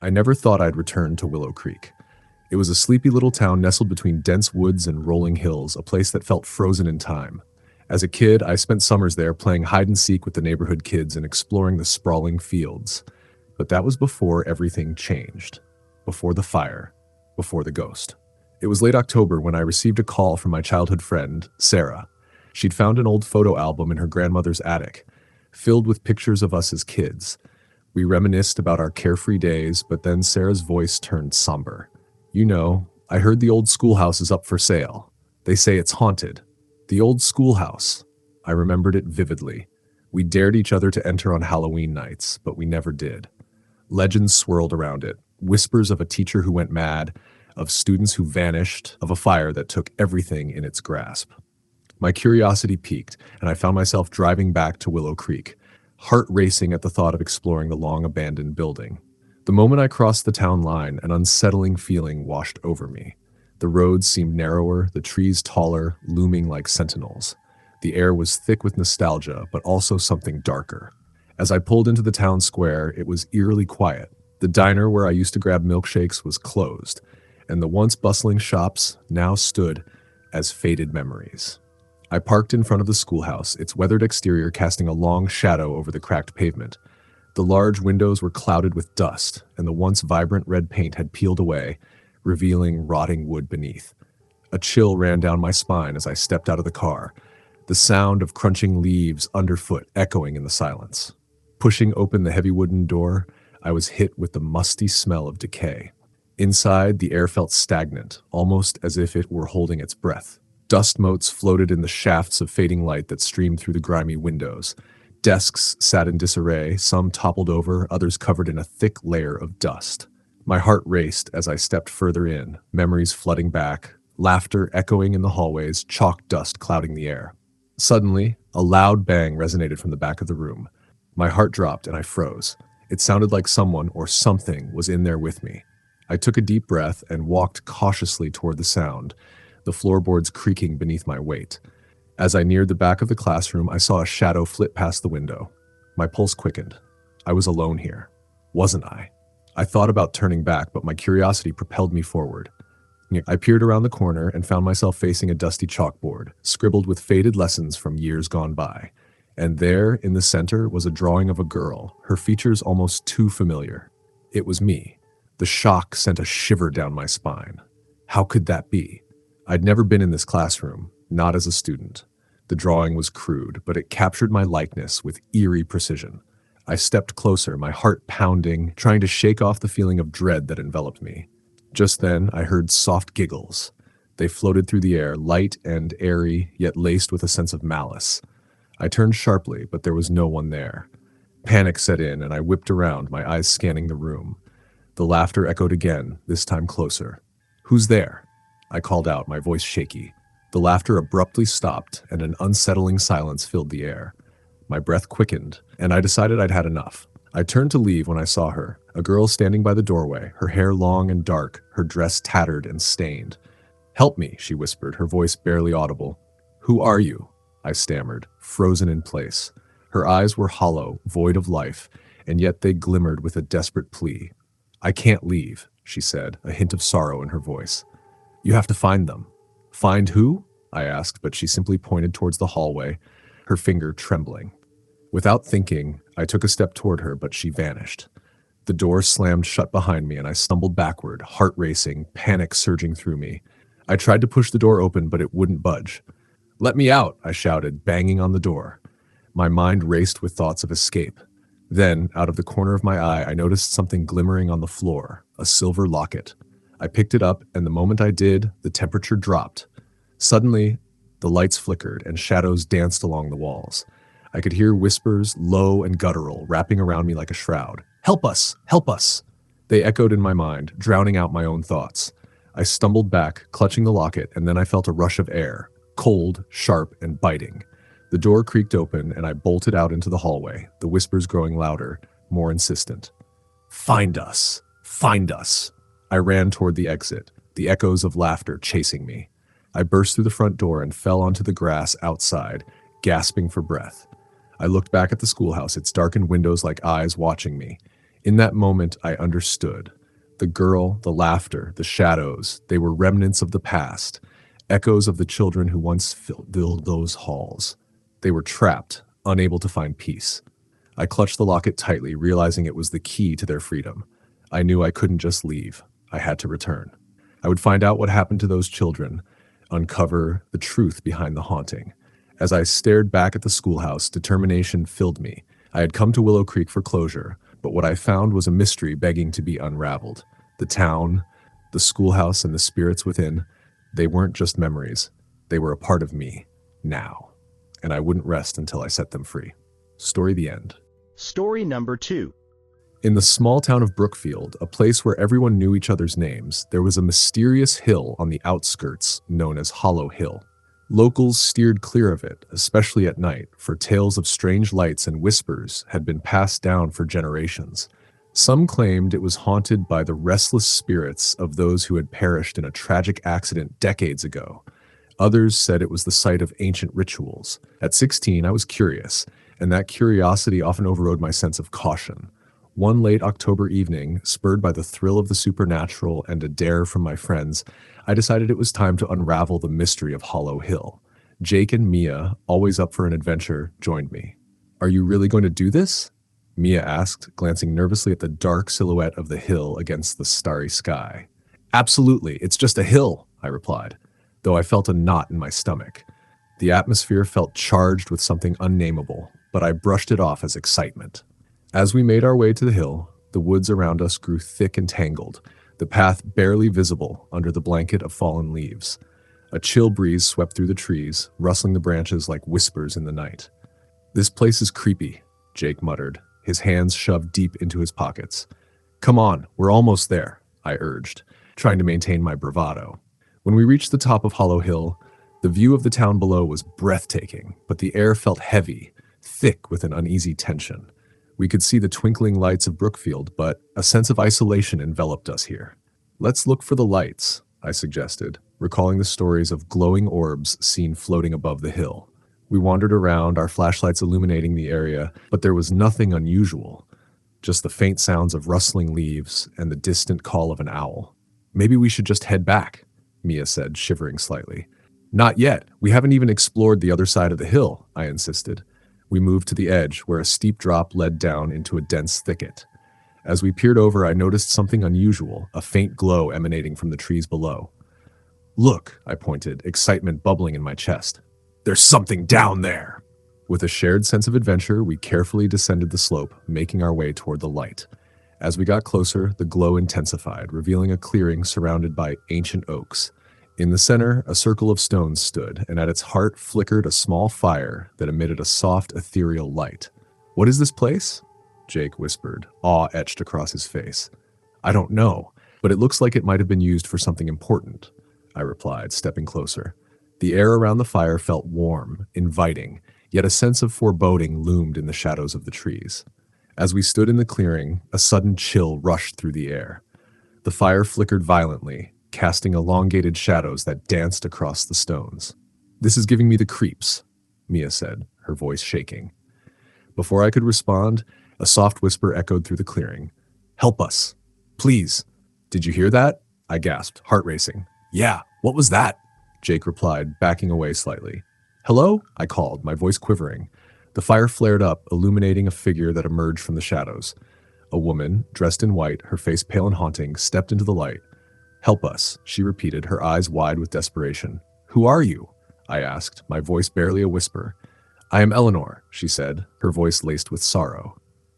I never thought I'd return to Willow Creek. It was a sleepy little town nestled between dense woods and rolling hills, a place that felt frozen in time. As a kid, I spent summers there playing hide and seek with the neighborhood kids and exploring the sprawling fields. But that was before everything changed. Before the fire. Before the ghost. It was late October when I received a call from my childhood friend, Sarah. She'd found an old photo album in her grandmother's attic, filled with pictures of us as kids. We reminisced about our carefree days, but then Sarah's voice turned somber. "You know, I heard the old schoolhouse is up for sale. They say it's haunted." The old schoolhouse. I remembered it vividly. We dared each other to enter on Halloween nights, but we never did. Legends swirled around it, whispers of a teacher who went mad, of students who vanished, of a fire that took everything in its grasp. My curiosity piqued, and I found myself driving back to Willow Creek, heart racing at the thought of exploring the long-abandoned building. The moment I crossed the town line, an unsettling feeling washed over me. The roads seemed narrower, the trees taller, looming like sentinels. The air was thick with nostalgia, but also something darker. As I pulled into the town square, it was eerily quiet. The diner where I used to grab milkshakes was closed, and the once bustling shops now stood as faded memories. I parked in front of the schoolhouse, its weathered exterior casting a long shadow over the cracked pavement. The large windows were clouded with dust, and the once vibrant red paint had peeled away, revealing rotting wood beneath. A chill ran down my spine as I stepped out of the car, the sound of crunching leaves underfoot echoing in the silence. Pushing open the heavy wooden door, I was hit with the musty smell of decay. Inside, the air felt stagnant, almost as if it were holding its breath. Dust motes floated in the shafts of fading light that streamed through the grimy windows. Desks sat in disarray, some toppled over, others covered in a thick layer of dust. My heart raced as I stepped further in, memories flooding back, laughter echoing in the hallways, chalk dust clouding the air. Suddenly, a loud bang resonated from the back of the room. My heart dropped and I froze. It sounded like someone or something was in there with me. I took a deep breath and walked cautiously toward the sound, the floorboards creaking beneath my weight. As I neared the back of the classroom, I saw a shadow flit past the window. My pulse quickened. I was alone here. Wasn't I? I thought about turning back, but my curiosity propelled me forward. I peered around the corner and found myself facing a dusty chalkboard, scribbled with faded lessons from years gone by. And there, in the center, was a drawing of a girl, her features almost too familiar. It was me. The shock sent a shiver down my spine. How could that be? I'd never been in this classroom, not as a student. The drawing was crude, but it captured my likeness with eerie precision. I stepped closer, my heart pounding, trying to shake off the feeling of dread that enveloped me. Just then, I heard soft giggles. They floated through the air, light and airy, yet laced with a sense of malice. I turned sharply, but there was no one there. Panic set in, and I whipped around, my eyes scanning the room. The laughter echoed again, this time closer. "Who's there?" I called out, my voice shaky. The laughter abruptly stopped, and an unsettling silence filled the air. My breath quickened, and I decided I'd had enough. I turned to leave when I saw her, a girl standing by the doorway, her hair long and dark, her dress tattered and stained. "Help me," she whispered, her voice barely audible. "Who are you?" I stammered, frozen in place. Her eyes were hollow, void of life, and yet they glimmered with a desperate plea. "I can't leave," she said, a hint of sorrow in her voice. "You have to find them." "Find who?" I asked, but she simply pointed towards the hallway, her finger trembling. Without thinking, I took a step toward her, but she vanished. The door slammed shut behind me, and I stumbled backward, heart racing, panic surging through me. I tried to push the door open, but it wouldn't budge. "Let me out," I shouted, banging on the door. My mind raced with thoughts of escape. Then, out of the corner of my eye, I noticed something glimmering on the floor, a silver locket. I picked it up, and the moment I did, the temperature dropped. Suddenly, the lights flickered, and shadows danced along the walls. I could hear whispers, low and guttural, wrapping around me like a shroud. "Help us! Help us!" They echoed in my mind, drowning out my own thoughts. I stumbled back, clutching the locket, and then I felt a rush of air, cold, sharp, and biting. The door creaked open, and I bolted out into the hallway, the whispers growing louder, more insistent. "Find us! Find us!" I ran toward the exit, the echoes of laughter chasing me. I burst through the front door and fell onto the grass outside, gasping for breath. I looked back at the schoolhouse, its darkened windows like eyes watching me. In that moment, I understood. The girl, the laughter, the shadows, they were remnants of the past, echoes of the children who once filled those halls. They were trapped, unable to find peace. I clutched the locket tightly, realizing it was the key to their freedom. I knew I couldn't just leave. I had to return. I would find out what happened to those children, uncover the truth behind the haunting. As I stared back at the schoolhouse, determination filled me. I had come to Willow Creek for closure, but what I found was a mystery begging to be unraveled. The town, the schoolhouse, and the spirits within, they weren't just memories. They were a part of me, now. And I wouldn't rest until I set them free. Story the end. Story number 2. In the small town of Brookfield, a place where everyone knew each other's names, there was a mysterious hill on the outskirts known as Hollow Hill. Locals steered clear of it, especially at night, for tales of strange lights and whispers had been passed down for generations. Some claimed it was haunted by the restless spirits of those who had perished in a tragic accident decades ago. Others said it was the site of ancient rituals. At 16, I was curious, and that curiosity often overrode my sense of caution. One late October evening, spurred by the thrill of the supernatural and a dare from my friends, I decided it was time to unravel the mystery of Hollow Hill. Jake and Mia, always up for an adventure, joined me. "Are you really going to do this?" Mia asked, glancing nervously at the dark silhouette of the hill against the starry sky. "Absolutely, it's just a hill," I replied, though I felt a knot in my stomach. The atmosphere felt charged with something unnameable, but I brushed it off as excitement. As we made our way to the hill, the woods around us grew thick and tangled, the path barely visible under the blanket of fallen leaves. A chill breeze swept through the trees, rustling the branches like whispers in the night. "This place is creepy," Jake muttered, his hands shoved deep into his pockets. "Come on, we're almost there," I urged, trying to maintain my bravado. When we reached the top of Hollow Hill, the view of the town below was breathtaking, but the air felt heavy, thick with an uneasy tension. We could see the twinkling lights of Brookfield, but a sense of isolation enveloped us here. "Let's look for the lights," I suggested, recalling the stories of glowing orbs seen floating above the hill. We wandered around, our flashlights illuminating the area, but there was nothing unusual, just the faint sounds of rustling leaves and the distant call of an owl. "Maybe we should just head back," Mia said, shivering slightly. "Not yet. We haven't even explored the other side of the hill," I insisted. We moved to the edge, where a steep drop led down into a dense thicket. As we peered over, I noticed something unusual, a faint glow emanating from the trees below. "Look," I pointed, excitement bubbling in my chest. "There's something down there!" With a shared sense of adventure, we carefully descended the slope, making our way toward the light. As we got closer, the glow intensified, revealing a clearing surrounded by ancient oaks. In the center, a circle of stones stood, and at its heart flickered a small fire that emitted a soft, ethereal light. "What is this place?" Jake whispered, awe etched across his face. "I don't know, but it looks like it might have been used for something important," I replied, stepping closer. The air around the fire felt warm, inviting, yet a sense of foreboding loomed in the shadows of the trees. As we stood in the clearing, a sudden chill rushed through the air. The fire flickered violently, casting elongated shadows that danced across the stones. "This is giving me the creeps," Mia said, her voice shaking. Before I could respond, a soft whisper echoed through the clearing. "Help us. Please." "Did you hear that?" I gasped, heart racing. "Yeah, what was that?" Jake replied, backing away slightly. "Hello?" I called, my voice quivering. The fire flared up, illuminating a figure that emerged from the shadows. A woman, dressed in white, her face pale and haunting, stepped into the light. "Help us," she repeated, her eyes wide with desperation. "Who are you?" I asked, my voice barely a whisper. "I am Eleanor," she said, her voice laced with sorrow.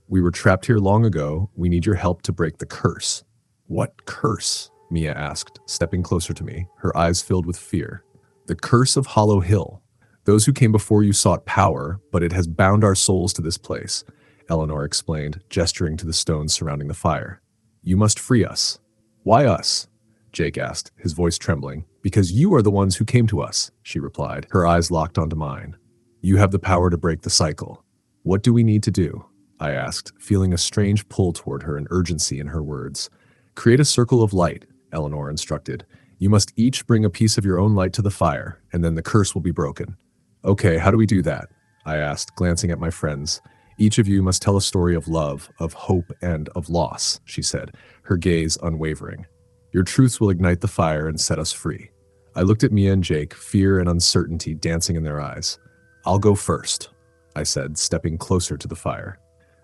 "We were trapped here long ago. We need your help to break the curse." "What curse?" Mia asked, stepping closer to me, her eyes filled with fear. "The curse of Hollow Hill. Those who came before you sought power, but it has bound our souls to this place," Eleanor explained, gesturing to the stones surrounding the fire. "You must free us." "Why us?" Jake asked, his voice trembling. "Because you are the ones who came to us," she replied, her eyes locked onto mine. "You have the power to break the cycle. What do we need to do?" I asked, feeling a strange pull toward her and urgency in her words. "Create a circle of light," Eleanor instructed. "You must each bring a piece of your own light to the fire, and then the curse will be broken." "Okay, how do we do that?" I asked, glancing at my friends. Each of you must tell a story of love, of hope, and of loss, she said, her gaze unwavering. Your truths will ignite the fire and set us free. I looked at Mia and Jake, fear and uncertainty dancing in their eyes. I'll go first, I said, stepping closer to the fire.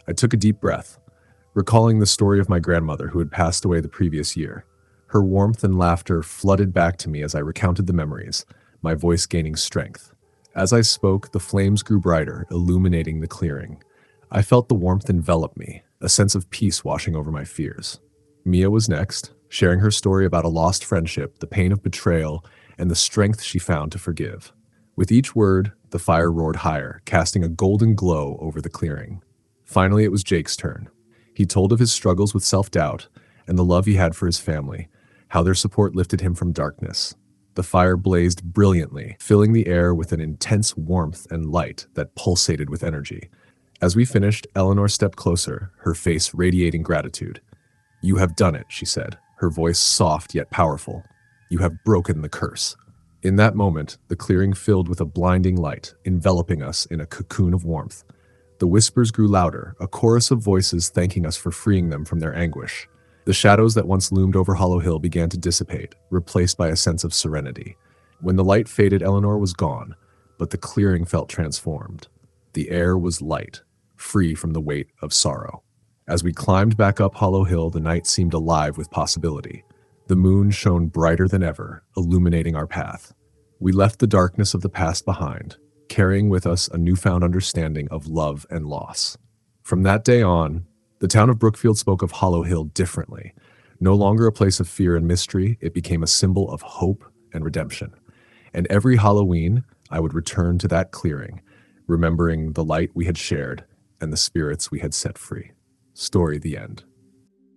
I took a deep breath, recalling the story of my grandmother who had passed away the previous year. Her warmth and laughter flooded back to me as I recounted the memories, my voice gaining strength. As I spoke, the flames grew brighter, illuminating the clearing. I felt the warmth envelop me, a sense of peace washing over my fears. Mia was next, sharing her story about a lost friendship, the pain of betrayal, and the strength she found to forgive. With each word, the fire roared higher, casting a golden glow over the clearing. Finally, it was Jake's turn. He told of his struggles with self-doubt and the love he had for his family, how their support lifted him from darkness. The fire blazed brilliantly, filling the air with an intense warmth and light that pulsated with energy. As we finished, Eleanor stepped closer, her face radiating gratitude. You have done it, she said, her voice soft yet powerful. You have broken the curse. In that moment, the clearing filled with a blinding light, enveloping us in a cocoon of warmth. The whispers grew louder, a chorus of voices thanking us for freeing them from their anguish. The shadows that once loomed over Hollow Hill began to dissipate, replaced by a sense of serenity. When the light faded, Eleanor was gone, but the clearing felt transformed. The air was light, free from the weight of sorrow. As we climbed back up Hollow Hill, the night seemed alive with possibility. The moon shone brighter than ever, illuminating our path. We left the darkness of the past behind, carrying with us a newfound understanding of love and loss. From that day on, the town of Brookfield spoke of Hollow Hill differently. No longer a place of fear and mystery, it became a symbol of hope and redemption. And every Halloween, I would return to that clearing, remembering the light we had shared and the spirits we had set free. Story the end.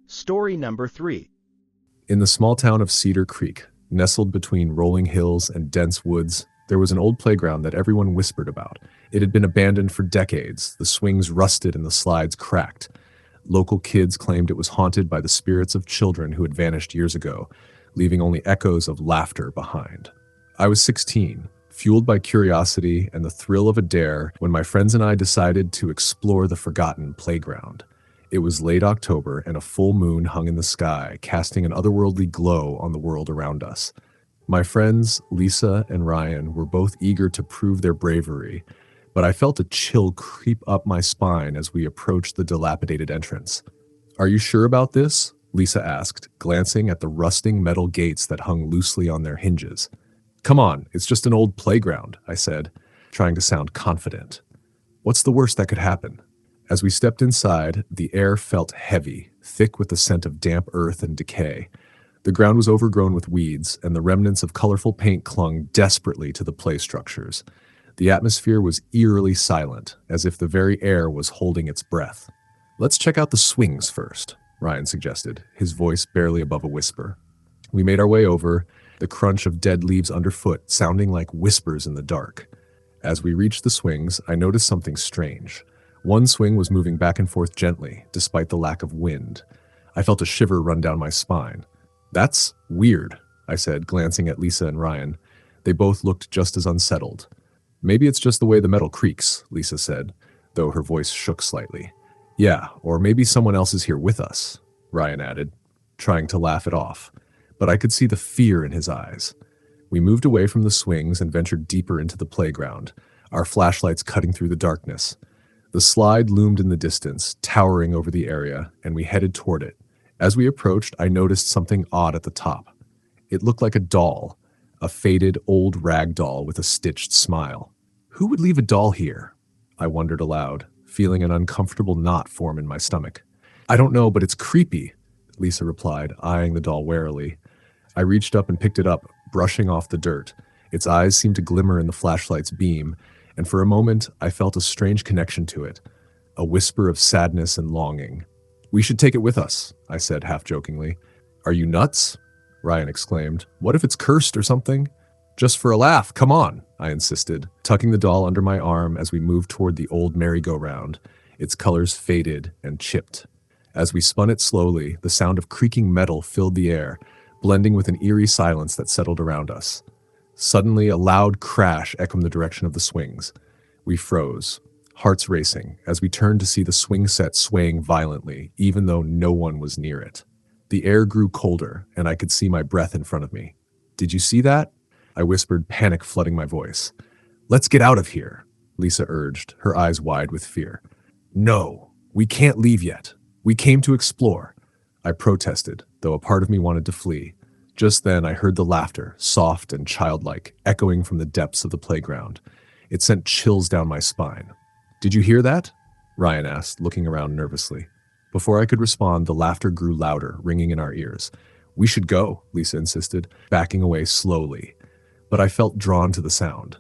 Story number 3. In the small town of Cedar Creek, nestled between rolling hills and dense woods, there was an old playground that everyone whispered about. It had been abandoned for decades, the swings rusted and the slides cracked. Local kids claimed it was haunted by the spirits of children who had vanished years ago, leaving only echoes of laughter behind. I was 16, fueled by curiosity and the thrill of a dare when my friends and I decided to explore the forgotten playground. It was late October and a full moon hung in the sky, casting an otherworldly glow on the world around us. My friends, Lisa and Ryan, were both eager to prove their bravery, but I felt a chill creep up my spine as we approached the dilapidated entrance. Are you sure about this? Lisa asked, glancing at the rusting metal gates that hung loosely on their hinges. Come on, it's just an old playground, I said, trying to sound confident. What's the worst that could happen? As we stepped inside, the air felt heavy, thick with the scent of damp earth and decay. The ground was overgrown with weeds, and the remnants of colorful paint clung desperately to the play structures. The atmosphere was eerily silent, as if the very air was holding its breath. Let's check out the swings first, Ryan suggested, his voice barely above a whisper. We made our way over, the crunch of dead leaves underfoot sounding like whispers in the dark. As we reached the swings, I noticed something strange. One swing was moving back and forth gently, despite the lack of wind. I felt a shiver run down my spine. That's weird, I said, glancing at Lisa and Ryan. They both looked just as unsettled. Maybe it's just the way the metal creaks, Lisa said, though her voice shook slightly. Yeah, or maybe someone else is here with us, Ryan added, trying to laugh it off. But I could see the fear in his eyes. We moved away from the swings and ventured deeper into the playground, our flashlights cutting through the darkness. The slide loomed in the distance, towering over the area, and we headed toward it. As we approached, I noticed something odd at the top. It looked like a doll, a faded old rag doll with a stitched smile. Who would leave a doll here? I wondered aloud, feeling an uncomfortable knot form in my stomach. I don't know, but it's creepy, Lisa replied, eyeing the doll warily. I reached up and picked it up, brushing off the dirt. Its eyes seemed to glimmer in the flashlight's beam, and for a moment I felt a strange connection to it, a whisper of sadness and longing. We should take it with us, I said half-jokingly. Are you nuts? Ryan exclaimed. What if it's cursed or something? Just for a laugh, come on, I insisted, tucking the doll under my arm as we moved toward the old merry-go-round, its colors faded and chipped. As we spun it slowly, the sound of creaking metal filled the air, blending with an eerie silence that settled around us. Suddenly, a loud crash echoed the direction of the swings. We froze, hearts racing, as we turned to see the swing set swaying violently, even though no one was near it. The air grew colder, and I could see my breath in front of me. "Did you see that?" I whispered, panic flooding my voice. "Let's get out of here," Lisa urged, her eyes wide with fear. "No, we can't leave yet. We came to explore," I protested, though a part of me wanted to flee. Just then, I heard the laughter, soft and childlike, echoing from the depths of the playground. It sent chills down my spine. "Did you hear that?" Ryan asked, looking around nervously. Before I could respond, the laughter grew louder, ringing in our ears. "We should go," Lisa insisted, backing away slowly. But I felt drawn to the sound.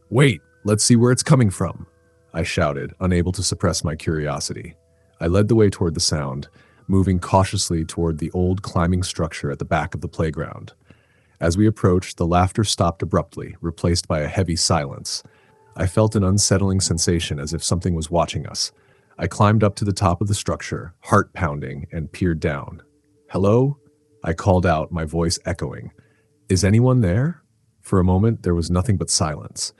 "Wait, let's see where it's coming from," I shouted, unable to suppress my curiosity. I led the way toward the sound, moving cautiously toward the old climbing structure at the back of the playground. As we approached, the laughter stopped abruptly, replaced by a heavy silence. I felt an unsettling sensation as if something was watching us. I climbed up to the top of the structure, heart pounding, and peered down. "Hello?" I called out, my voice echoing. "Is anyone there?" For a moment, there was nothing but silence.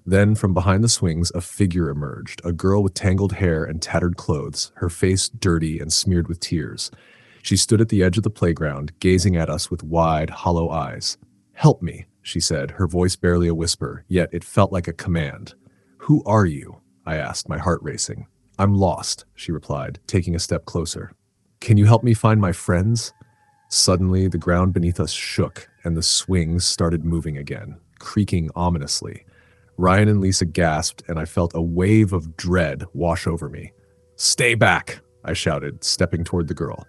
Then, from behind the swings, a figure emerged, a girl with tangled hair and tattered clothes, her face dirty and smeared with tears. She stood at the edge of the playground, gazing at us with wide, hollow eyes. "Help me," she said, her voice barely a whisper, yet it felt like a command. "Who are you?" I asked, my heart racing. "I'm lost," she replied, taking a step closer. "Can you help me find my friends?" Suddenly, the ground beneath us shook, and the swings started moving again, creaking ominously. Ryan and Lisa gasped, and I felt a wave of dread wash over me. "Stay back," I shouted, stepping toward the girl.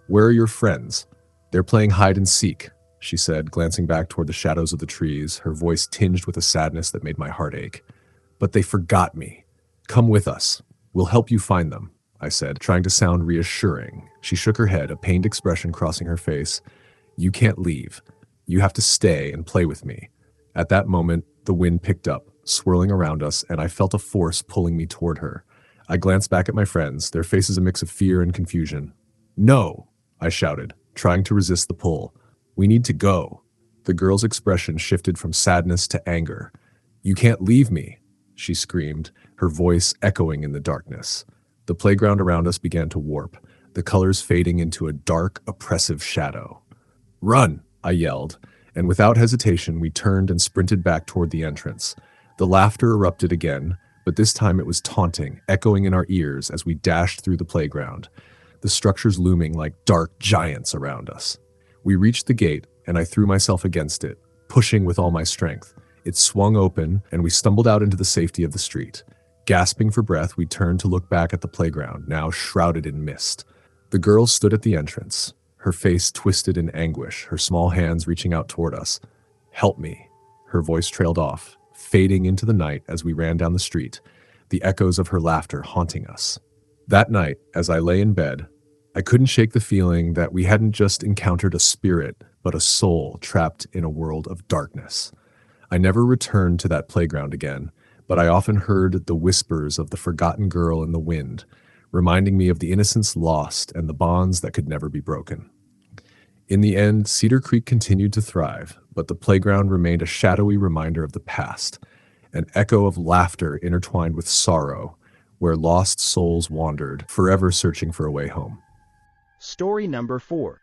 "Where are your friends?" "They're playing hide and seek," she said, glancing back toward the shadows of the trees, her voice tinged with a sadness that made my heart ache. "But they forgot me. Come with us. We'll help you find them," I said, trying to sound reassuring. She shook her head, a pained expression crossing her face. "You can't leave. You have to stay and play with me." At that moment, the wind picked up, swirling around us, and I felt a force pulling me toward her. I glanced back at my friends, their faces a mix of fear and confusion. "No!" I shouted, trying to resist the pull. "We need to go." The girl's expression shifted from sadness to anger. "You can't leave me," she screamed, her voice echoing in the darkness. The playground around us began to warp, the colors fading into a dark, oppressive shadow. "Run!" I yelled, and without hesitation we turned and sprinted back toward the entrance. The laughter erupted again, but this time it was taunting, echoing in our ears as we dashed through the playground, the structures looming like dark giants around us. We reached the gate, and I threw myself against it, pushing with all my strength. It swung open, and we stumbled out into the safety of the street. Gasping for breath, we turned to look back at the playground, now shrouded in mist. The girl stood at the entrance, her face twisted in anguish, her small hands reaching out toward us. "Help me." Her voice trailed off, fading into the night as we ran down the street, the echoes of her laughter haunting us. That night, as I lay in bed, I couldn't shake the feeling that we hadn't just encountered a spirit, but a soul trapped in a world of darkness. I never returned to that playground again, but I often heard the whispers of the forgotten girl in the wind, reminding me of the innocence lost and the bonds that could never be broken. In the end, Cedar Creek continued to thrive, but the playground remained a shadowy reminder of the past, an echo of laughter intertwined with sorrow, where lost souls wandered, forever searching for a way home. Story number 4.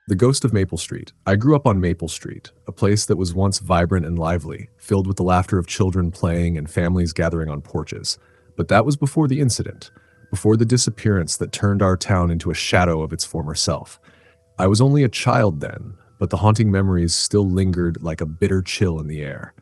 The Ghost of Maple Street. I grew up on Maple Street, a place that was once vibrant and lively, filled with the laughter of children playing and families gathering on porches. But that was before the incident, before the disappearance that turned our town into a shadow of its former self. I was only a child then, but the haunting memories still lingered like a bitter chill in the air.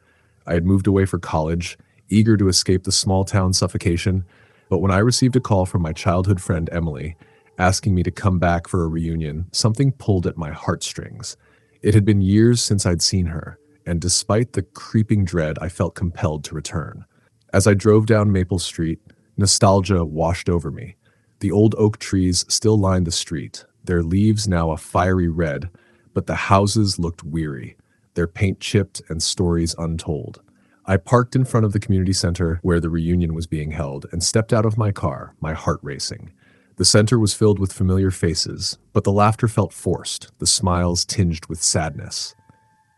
I had moved away for college, eager to escape the small town suffocation, but when I received a call from my childhood friend Emily, asking me to come back for a reunion, something pulled at my heartstrings. It had been years since I'd seen her, and despite the creeping dread, I felt compelled to return. As I drove down Maple Street, nostalgia washed over me. The old oak trees still lined the street, their leaves now a fiery red, but the houses looked weary, their paint chipped and stories untold. I parked in front of the community center where the reunion was being held and stepped out of my car, my heart racing. The center was filled with familiar faces, but the laughter felt forced, the smiles tinged with sadness.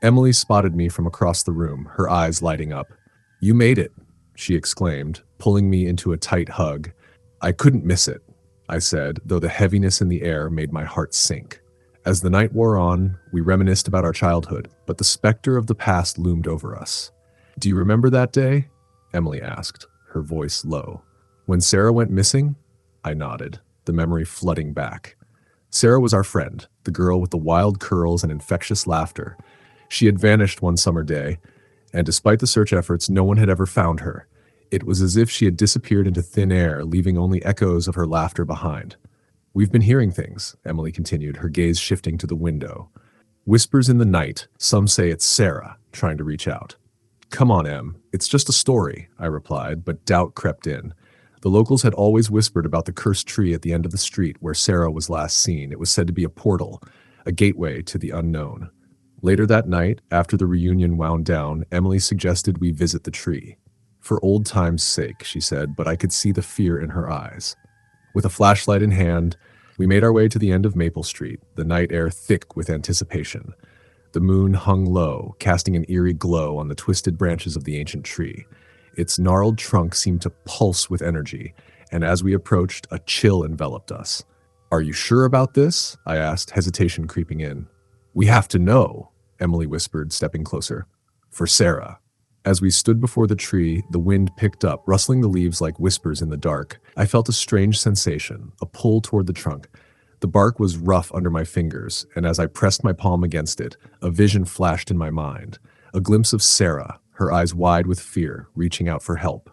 Emily spotted me from across the room, her eyes lighting up. "You made it," she exclaimed, pulling me into a tight hug. I couldn't miss it, I said, though the heaviness in the air made my heart sink. As the night wore on, we reminisced about our childhood, but the specter of the past loomed over us. Do you remember that day? Emily asked, her voice low. When Sarah went missing? I nodded, the memory flooding back. Sarah was our friend, the girl with the wild curls and infectious laughter. She had vanished one summer day, and despite the search efforts, no one had ever found her. It was as if she had disappeared into thin air, leaving only echoes of her laughter behind. We've been hearing things, Emily continued, her gaze shifting to the window. Whispers in the night, some say it's Sarah, trying to reach out. Come on, Em, it's just a story, I replied, but doubt crept in. The locals had always whispered about the cursed tree at the end of the street where Sarah was last seen. It was said to be a portal, a gateway to the unknown. Later that night, after the reunion wound down, Emily suggested we visit the tree. For old time's sake, she said, but I could see the fear in her eyes. With a flashlight in hand, we made our way to the end of Maple Street, the night air thick with anticipation. The moon hung low, casting an eerie glow on the twisted branches of the ancient tree. Its gnarled trunk seemed to pulse with energy, and as we approached, a chill enveloped us. Are you sure about this? I asked, hesitation creeping in. We have to know, Emily whispered, stepping closer. For Sarah. As we stood before the tree, the wind picked up, rustling the leaves like whispers in the dark. I felt a strange sensation, a pull toward the trunk. The bark was rough under my fingers, and as I pressed my palm against it, a vision flashed in my mind. A glimpse of Sarah, her eyes wide with fear, reaching out for help.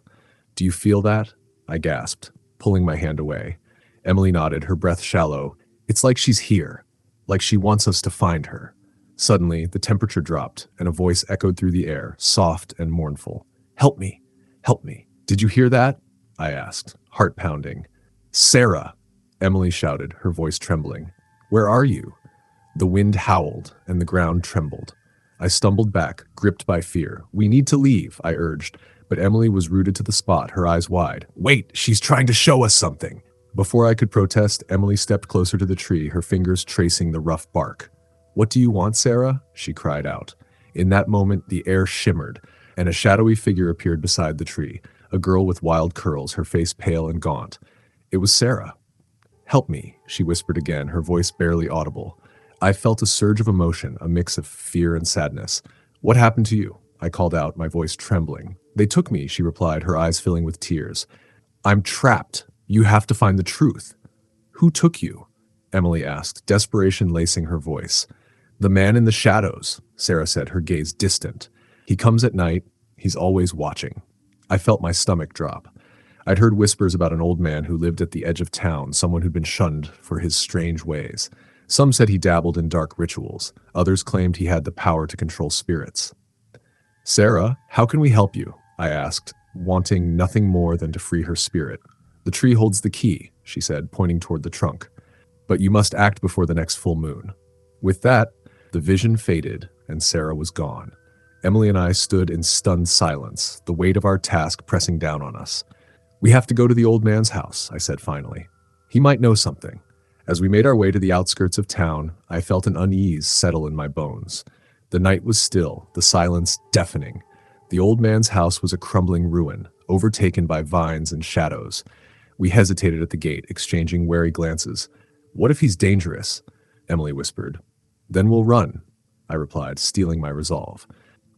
Do you feel that? I gasped, pulling my hand away. Emily nodded, her breath shallow. It's like she's here, like she wants us to find her. Suddenly, the temperature dropped, and a voice echoed through the air, soft and mournful. Help me! Help me! Did you hear that? I asked, heart pounding. Sarah! Emily shouted, her voice trembling. Where are you? The wind howled, and the ground trembled. I stumbled back, gripped by fear. We need to leave, I urged, but Emily was rooted to the spot, her eyes wide. Wait, she's trying to show us something! Before I could protest, Emily stepped closer to the tree, her fingers tracing the rough bark. What do you want, Sarah? She cried out. In that moment, the air shimmered, and a shadowy figure appeared beside the tree, a girl with wild curls, her face pale and gaunt. It was Sarah. Help me, she whispered again, her voice barely audible. I felt a surge of emotion, a mix of fear and sadness. What happened to you? I called out, my voice trembling. They took me, she replied, her eyes filling with tears. I'm trapped. You have to find the truth. Who took you? Emily asked, desperation lacing her voice. The man in the shadows, Sarah said, her gaze distant. He comes at night. He's always watching. I felt my stomach drop. I'd heard whispers about an old man who lived at the edge of town, someone who'd been shunned for his strange ways. Some said he dabbled in dark rituals. Others claimed he had the power to control spirits. Sarah, how can we help you? I asked, wanting nothing more than to free her spirit. The tree holds the key, she said, pointing toward the trunk. But you must act before the next full moon. With that, the vision faded, and Sarah was gone. Emily and I stood in stunned silence, the weight of our task pressing down on us. We have to go to the old man's house, I said finally. He might know something. As we made our way to the outskirts of town, I felt an unease settle in my bones. The night was still, the silence deafening. The old man's house was a crumbling ruin, overtaken by vines and shadows. We hesitated at the gate, exchanging wary glances. What if he's dangerous? Emily whispered. Then we'll run, I replied, steeling my resolve.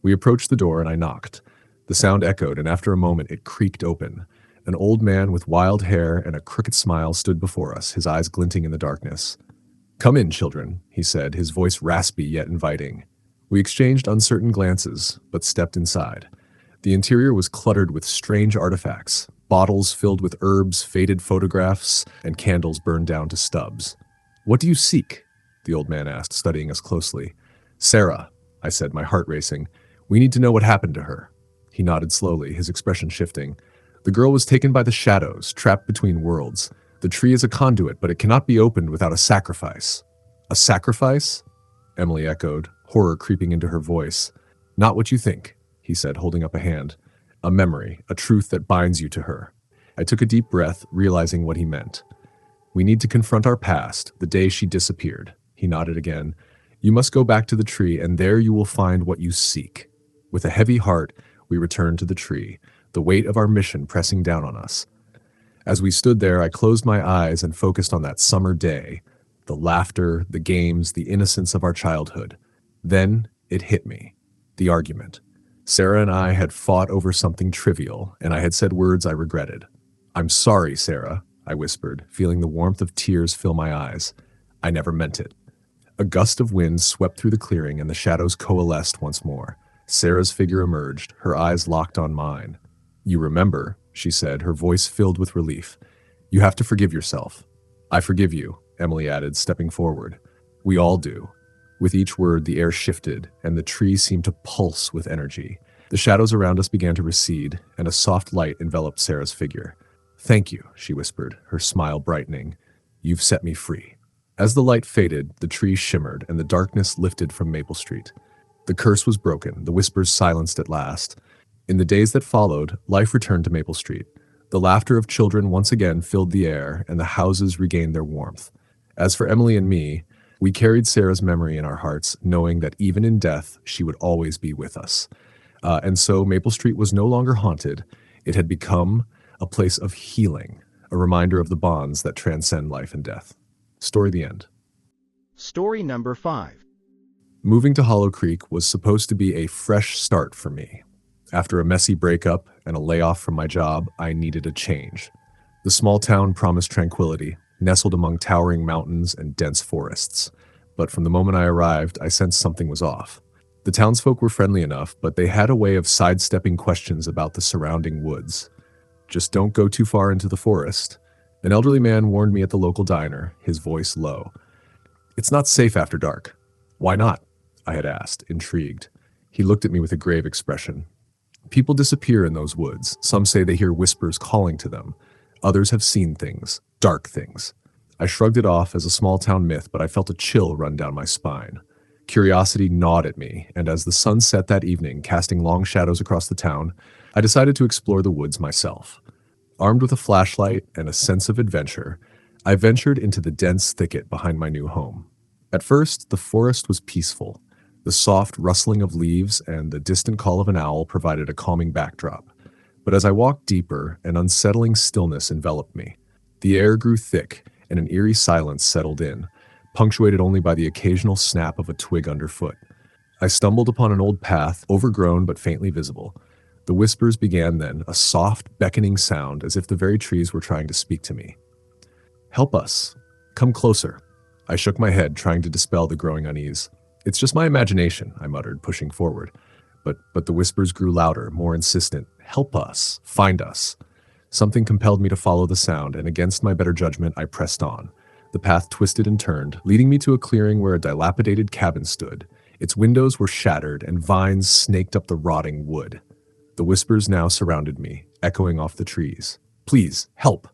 We approached the door and I knocked. The sound echoed, and after a moment it creaked open. An old man with wild hair and a crooked smile stood before us, his eyes glinting in the darkness. Come in, children, he said, his voice raspy yet inviting. We exchanged uncertain glances, but stepped inside. The interior was cluttered with strange artifacts, bottles filled with herbs, faded photographs, and candles burned down to stubs. What do you seek? The old man asked, studying us closely. Sarah, I said, my heart racing. We need to know what happened to her. He nodded slowly, his expression shifting. The girl was taken by the shadows, trapped between worlds. The tree is a conduit, but it cannot be opened without a sacrifice. A sacrifice? Emily echoed, horror creeping into her voice. Not what you think, he said, holding up a hand. A memory, a truth that binds you to her. I took a deep breath, realizing what he meant. We need to confront our past, the day she disappeared. He nodded again. You must go back to the tree, and there you will find what you seek. With a heavy heart, we returned to the tree. the weight of our mission pressing down on us. As we stood there, I closed my eyes and focused on that summer day, the laughter, the games, the innocence of our childhood. Then it hit me. The argument. Sarah and I had fought over something trivial, and I had said words I regretted. "I'm sorry, Sarah," I whispered, feeling the warmth of tears fill my eyes. "I never meant it." A gust of wind swept through the clearing, and the shadows coalesced once more. Sarah's figure emerged, her eyes locked on mine. "You remember," she said, her voice filled with relief. "You have to forgive yourself." "I forgive you," Emily added, stepping forward. "We all do." With each word, the air shifted, and the trees seemed to pulse with energy. The shadows around us began to recede, and a soft light enveloped Sarah's figure. "Thank you," she whispered, her smile brightening. "You've set me free." As the light faded, the trees shimmered, and the darkness lifted from Maple Street. The curse was broken, the whispers silenced at last. In the days that followed, life returned to Maple Street. The laughter of children once again filled the air, and the houses regained their warmth. As for Emily and me, we carried Sarah's memory in our hearts, knowing that even in death, she would always be with us. And so Maple Street was no longer haunted. It had become a place of healing, a reminder of the bonds that transcend life and death. Story the end. Story number 5. Moving to Hollow Creek was supposed to be a fresh start for me. After a messy breakup and a layoff from my job, I needed a change. The small town promised tranquility, nestled among towering mountains and dense forests. But from the moment I arrived, I sensed something was off. The townsfolk were friendly enough, but they had a way of sidestepping questions about the surrounding woods. "Just don't go too far into the forest." An elderly man warned me at the local diner, his voice low. "It's not safe after dark." "Why not?" I had asked, intrigued. He looked at me with a grave expression. "People disappear in those woods. Some say they hear whispers calling to them. Others have seen things, dark things." I shrugged it off as a small-town myth, but I felt a chill run down my spine. Curiosity gnawed at me, and as the sun set that evening, casting long shadows across the town, I decided to explore the woods myself. Armed with a flashlight and a sense of adventure, I ventured into the dense thicket behind my new home. At first, the forest was peaceful. The soft rustling of leaves and the distant call of an owl provided a calming backdrop. But as I walked deeper, an unsettling stillness enveloped me. The air grew thick, and an eerie silence settled in, punctuated only by the occasional snap of a twig underfoot. I stumbled upon an old path, overgrown but faintly visible. The whispers began then, a soft, beckoning sound as if the very trees were trying to speak to me. "Help us. Come closer." I shook my head, trying to dispel the growing unease. "It's just my imagination," I muttered, pushing forward. But the whispers grew louder, more insistent. "Help us. Find us." Something compelled me to follow the sound, and against my better judgment, I pressed on. The path twisted and turned, leading me to a clearing where a dilapidated cabin stood. Its windows were shattered, and vines snaked up the rotting wood. The whispers now surrounded me, echoing off the trees. "Please, help."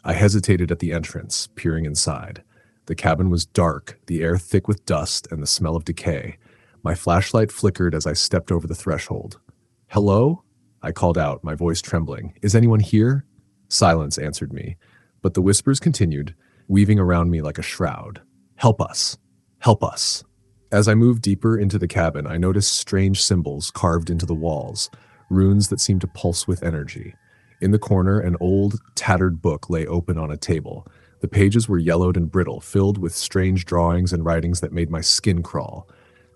I hesitated at the entrance, peering inside. The cabin was dark, the air thick with dust and the smell of decay. My flashlight flickered as I stepped over the threshold. "Hello?" I called out, my voice trembling. "Is anyone here?" Silence answered me, but the whispers continued, weaving around me like a shroud. "Help us. Help us." As I moved deeper into the cabin, I noticed strange symbols carved into the walls, runes that seemed to pulse with energy. In the corner, an old, tattered book lay open on a table. The pages were yellowed and brittle, filled with strange drawings and writings that made my skin crawl.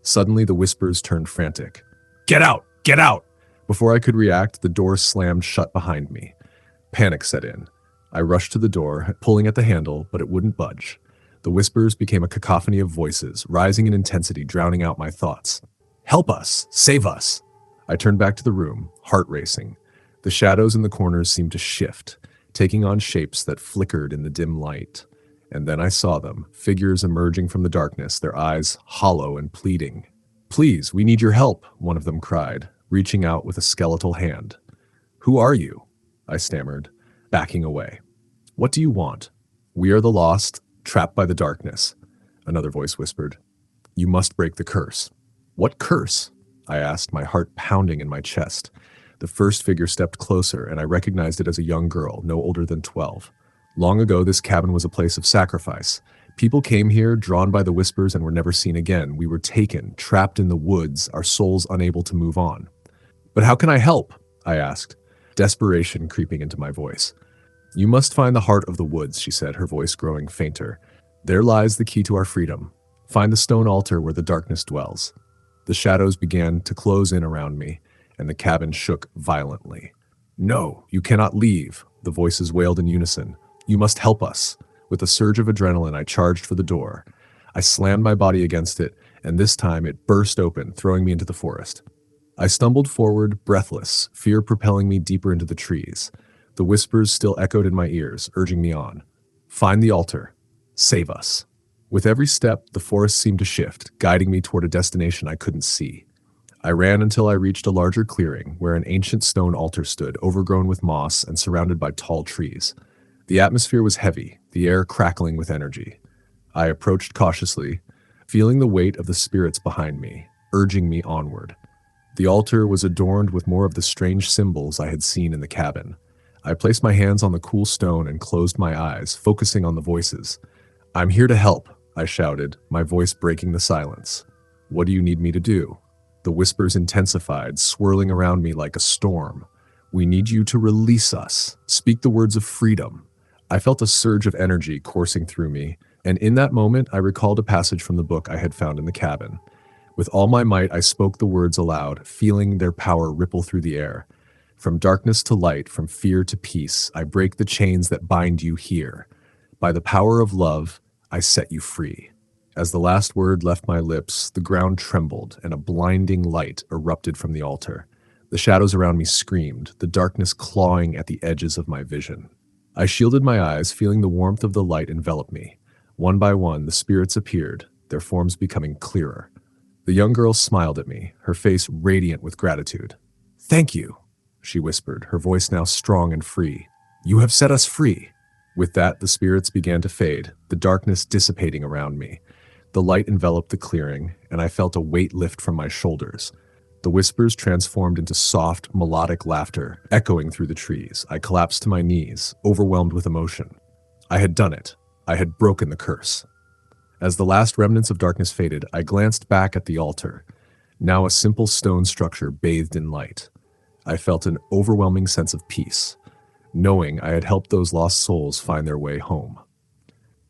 Suddenly, the whispers turned frantic. "Get out! Get out!" Before I could react, the door slammed shut behind me. Panic set in. I rushed to the door, pulling at the handle, but it wouldn't budge. The whispers became a cacophony of voices, rising in intensity, drowning out my thoughts. "Help us! Save us!" I turned back to the room, heart racing. The shadows in the corners seemed to shift, taking on shapes that flickered in the dim light. And then I saw them, figures emerging from the darkness, their eyes hollow and pleading. "Please, we need your help," one of them cried, reaching out with a skeletal hand. "Who are you?" I stammered, backing away. "What do you want?" "We are the lost, trapped by the darkness," another voice whispered. "You must break the curse." "What curse?" I asked, my heart pounding in my chest. The first figure stepped closer, and I recognized it as a young girl, no older than 12. Long ago, this cabin was a place of sacrifice. People came here, drawn by the whispers, and were never seen again. We were taken, trapped in the woods, our souls unable to move on. "But how can I help?" I asked. desperation creeping into my voice. "You must find the heart of the woods," she said, her voice growing fainter. "There lies the key to our freedom. Find the stone altar where the darkness dwells." The shadows began to close in around me, and the cabin shook violently. "No, you cannot leave," the voices wailed in unison. "You must help us." With a surge of adrenaline, I charged for the door. I slammed my body against it, and this time it burst open, throwing me into the forest. I stumbled forward, breathless, fear propelling me deeper into the trees. The whispers still echoed in my ears, urging me on. "Find the altar. Save us." With every step, the forest seemed to shift, guiding me toward a destination I couldn't see. I ran until I reached a larger clearing, where an ancient stone altar stood, overgrown with moss and surrounded by tall trees. The atmosphere was heavy, the air crackling with energy. I approached cautiously, feeling the weight of the spirits behind me, urging me onward. The altar was adorned with more of the strange symbols I had seen in the cabin. I placed my hands on the cool stone and closed my eyes, focusing on the voices. "I'm here to help," I shouted, my voice breaking the silence. "What do you need me to do?" The whispers intensified, swirling around me like a storm. "We need you to release us. Speak the words of freedom." I felt a surge of energy coursing through me, and in that moment I recalled a passage from the book I had found in the cabin. With all my might, I spoke the words aloud, feeling their power ripple through the air. "From darkness to light, from fear to peace, I break the chains that bind you here. By the power of love, I set you free." As the last word left my lips, the ground trembled and a blinding light erupted from the altar. The shadows around me screamed, the darkness clawing at the edges of my vision. I shielded my eyes, feeling the warmth of the light envelop me. One by one, the spirits appeared, their forms becoming clearer. The young girl smiled at me, her face radiant with gratitude. "Thank you," she whispered, her voice now strong and free. "You have set us free." With that, the spirits began to fade, the darkness dissipating around me. The light enveloped the clearing, and I felt a weight lift from my shoulders. The whispers transformed into soft, melodic laughter, echoing through the trees. I collapsed to my knees, overwhelmed with emotion. I had done it. I had broken the curse. As the last remnants of darkness faded, I glanced back at the altar, now a simple stone structure bathed in light. I felt an overwhelming sense of peace, knowing I had helped those lost souls find their way home.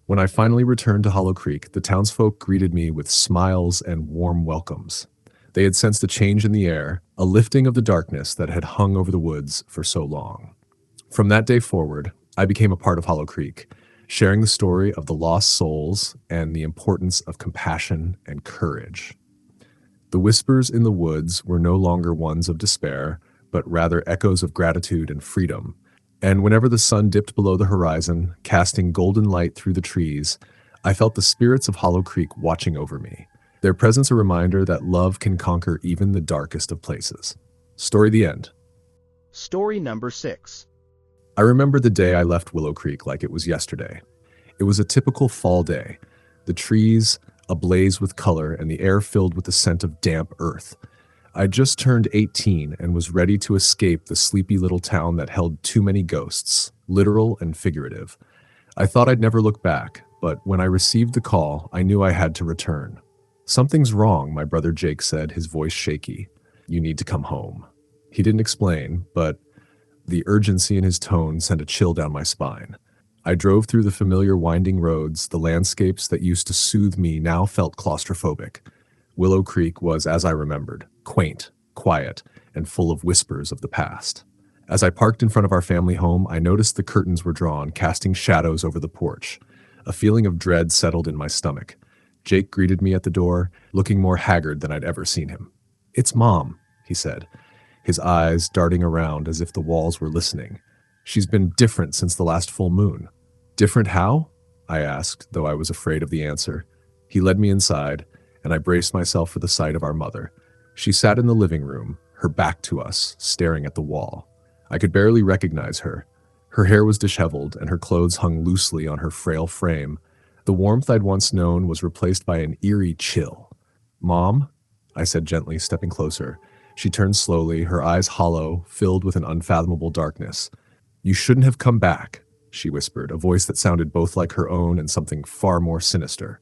When I finally returned to Hollow Creek, the townsfolk greeted me with smiles and warm welcomes. They had sensed a change in the air, a lifting of the darkness that had hung over the woods for so long. From that day forward, I became a part of Hollow Creek, sharing the story of the lost souls and the importance of compassion and courage. The whispers in the woods were no longer ones of despair, but rather echoes of gratitude and freedom. And whenever the sun dipped below the horizon, casting golden light through the trees, I felt the spirits of Hollow Creek watching over me, their presence a reminder that love can conquer even the darkest of places. Story the end. Story number 6. I remember the day I left Willow Creek like it was yesterday. It was a typical fall day, the trees ablaze with color and the air filled with the scent of damp earth. I just turned 18 and was ready to escape the sleepy little town that held too many ghosts, literal and figurative. I thought I'd never look back, but when I received the call, I knew I had to return. "Something's wrong," my brother Jake said, his voice shaky. "You need to come home." He didn't explain, but the urgency in his tone sent a chill down my spine. I drove through the familiar winding roads. The landscapes that used to soothe me now felt claustrophobic. Willow Creek was, as I remembered, quaint, quiet, and full of whispers of the past. As I parked in front of our family home, I noticed the curtains were drawn, casting shadows over the porch. A feeling of dread settled in my stomach. Jake greeted me at the door, looking more haggard than I'd ever seen him. "It's Mom," he said, his eyes darting around as if the walls were listening. "She's been different since the last full moon." "Different how?" I asked, though I was afraid of the answer. He led me inside, and I braced myself for the sight of our mother. She sat in the living room, her back to us, staring at the wall. I could barely recognize her. Her hair was disheveled, and her clothes hung loosely on her frail frame. The warmth I'd once known was replaced by an eerie chill. "Mom?" I said gently, stepping closer. She turned slowly, her eyes hollow, filled with an unfathomable darkness. "You shouldn't have come back," she whispered, a voice that sounded both like her own and something far more sinister.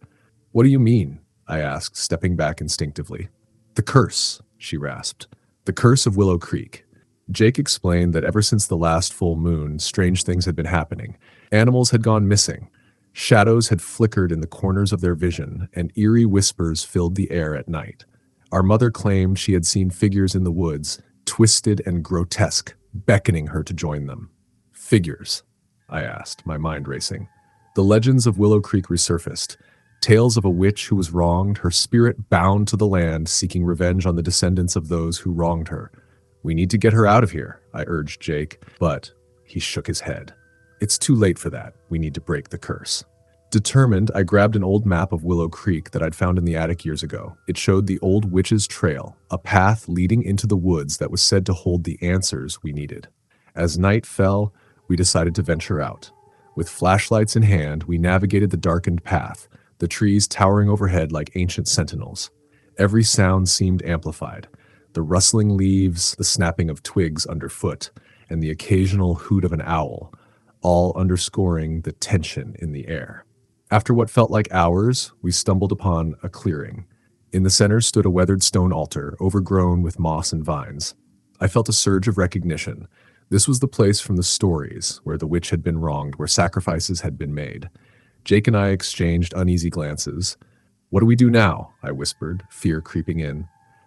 "What do you mean?" I asked, stepping back instinctively. "The curse," she rasped. "The curse of Willow Creek. Jake explained that ever since the last full moon, strange things had been happening. Animals had gone missing. Shadows had flickered in the corners of their vision, and eerie whispers filled the air at night. Our mother claimed she had seen figures in the woods, twisted and grotesque, beckoning her to join them. Figures? I asked, my mind racing. The legends of Willow Creek resurfaced. Tales of a witch who was wronged, her spirit bound to the land, seeking revenge on the descendants of those who wronged her. We need to get her out of here, I urged Jake, but he shook his head. It's too late for that. We need to break the curse. Determined, I grabbed an old map of Willow Creek that I'd found in the attic years ago. It showed the old witch's trail, a path leading into the woods that was said to hold the answers we needed. As night fell, we decided to venture out. With flashlights in hand, we navigated the darkened path, the trees towering overhead like ancient sentinels. Every sound seemed amplified. The rustling leaves, the snapping of twigs underfoot, and the occasional hoot of an owl, all underscoring the tension in the air. After what felt like hours, we stumbled upon a clearing. In the center stood a weathered stone altar, overgrown with moss and vines. I felt a surge of recognition. This was the place from the stories, where the witch had been wronged, where sacrifices had been made. Jake and I exchanged uneasy glances. "What do we do now?" I whispered, fear creeping in.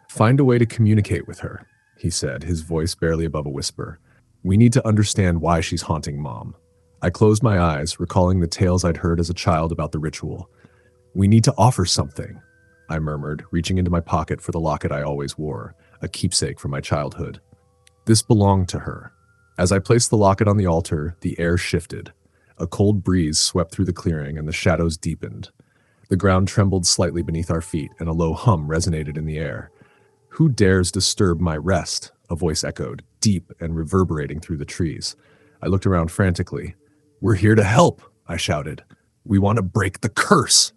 "Find a way to communicate with her," he said, his voice barely above a whisper. "We need to understand why she's haunting Mom." I closed my eyes, recalling the tales I'd heard as a child about the ritual. "We need to offer something," I murmured, reaching into my pocket for the locket I always wore, a keepsake from my childhood. This belonged to her. As I placed the locket on the altar, the air shifted. A cold breeze swept through the clearing, and the shadows deepened. The ground trembled slightly beneath our feet, and a low hum resonated in the air. "Who dares disturb my rest?" a voice echoed, deep and reverberating through the trees. I looked around frantically. "We're here to help," I shouted. "We want to break the curse."